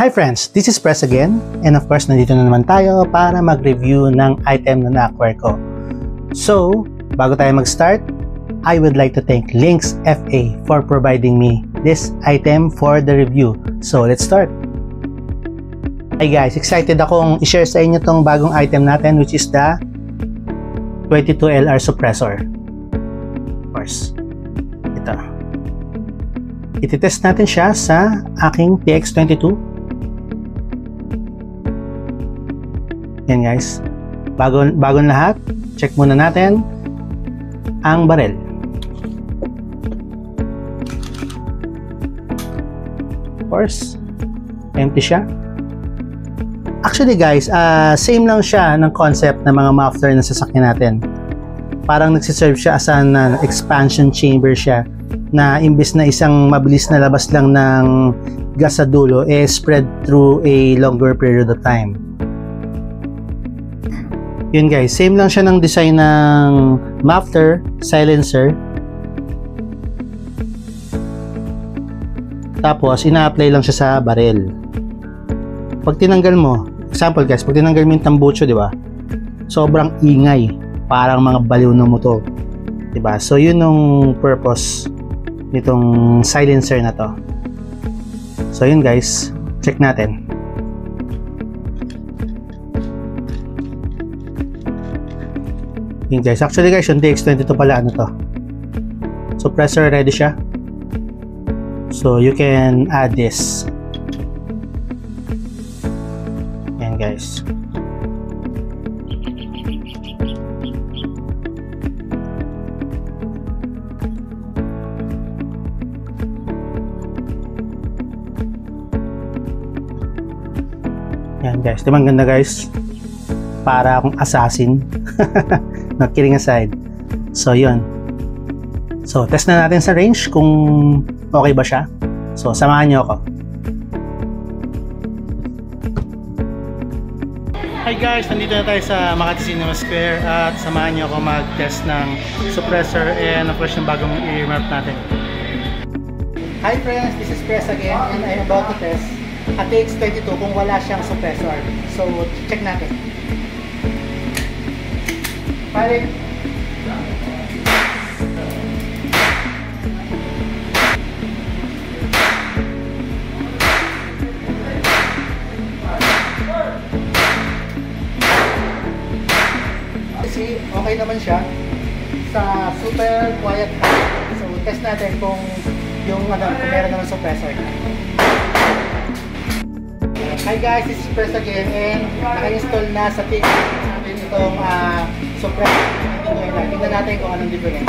Hi friends, this is Press again, and of course nandito na naman tayo para mag-review ng item na na-acquire ko. So, bago tayo mag-start, I would like to thank Lynx FA for providing me this item for the review. So, let's start! Hi guys, excited akong i-share sa inyo tong bagong item natin, which is the 22LR suppressor. Of course, ito. Ititest natin siya sa aking TX22. Yan guys, bagong lahat, check muna natin ang barrel. Of course, empty siya. Actually guys, same lang siya ng concept ng mga muffler na sasakyan natin. Parang nagsiserve siya as an expansion chamber siya, na imbis na isang mabilis na labas lang ng gas sa dulo, spread through a longer period of time. Yun guys, same lang siya ng design ng muffler, silencer. Tapos, ina-apply lang siya sa barrel. Pag tinanggal mo, example guys, pag tinanggal mo yung tambucho, di ba? Sobrang ingay, parang mga baliw ng motor. Di ba? So, yun yung purpose nitong silencer na to. So, yun guys, check natin. Yun guys, actually guys, yung TX22 pala, ano to, suppressor ready siya. So you can add this. Yan guys. Yan guys, diba ang ganda guys? Para akong assassin. Not kidding aside. So yun. So test na natin sa range kung okay ba siya. So samahan niyo ako. Hi guys, nandito na tayo sa Makati Cinema Square at samahan niyo ako mag-test ng suppressor and of course yung bagong ear-map natin. Hi friends, this is Press again and I'm about to test a TX22 kung wala siyang suppressor. So check natin. Pare. Kasi okay naman siya sa super quiet. So test natin kung yung kung meron naman suppressor. Hi guys, this is Press again and naka-install na sa TX natin itong suppressor. Tingnan natin kung anong difference.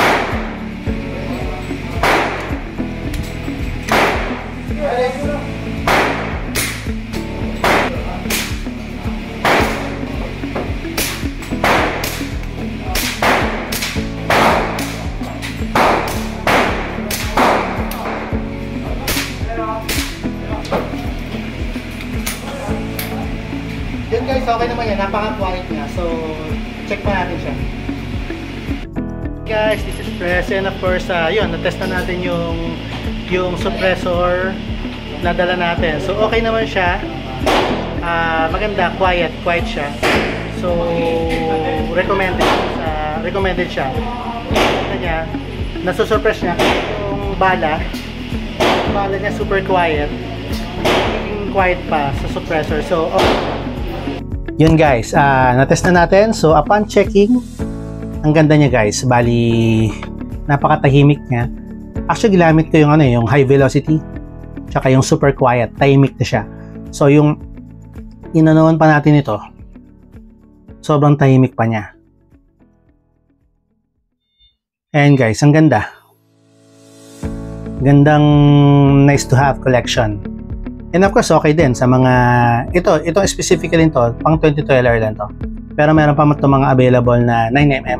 Yun guys, okay naman yan. Napaka-quiet niya. So, check pa natin siya. Guys, this is Press and of course, yun, na-test na natin yung suppressor na dala natin. So, okay naman siya. Maganda, quiet siya. So, recommended siya. Kanya, nasusurpress niya yung bala niya super quiet. Quiet pa sa suppressor. So, okay. Yun guys, na-test na natin. So, upon checking, ang ganda niya guys. Bali, napakatahimik niya. Actually, ginamit ko yung yung high velocity tsaka yung super quiet. Tahimik na siya. So, yung inanoon pa natin ito, sobrang tahimik pa niya. Ayan guys, ang ganda. Gandang nice to have collection. And of course, okay din sa mga ito specifically to, pang 22LR lang to. Pero meron pa itong mga available na 9mm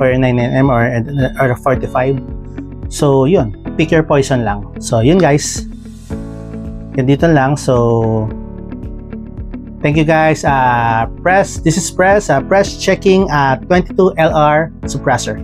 or 9mm or 45. So, yun. Pick your poison lang. So, yun guys. Ganito lang. So, thank you guys. This is Press checking 22LR suppressor.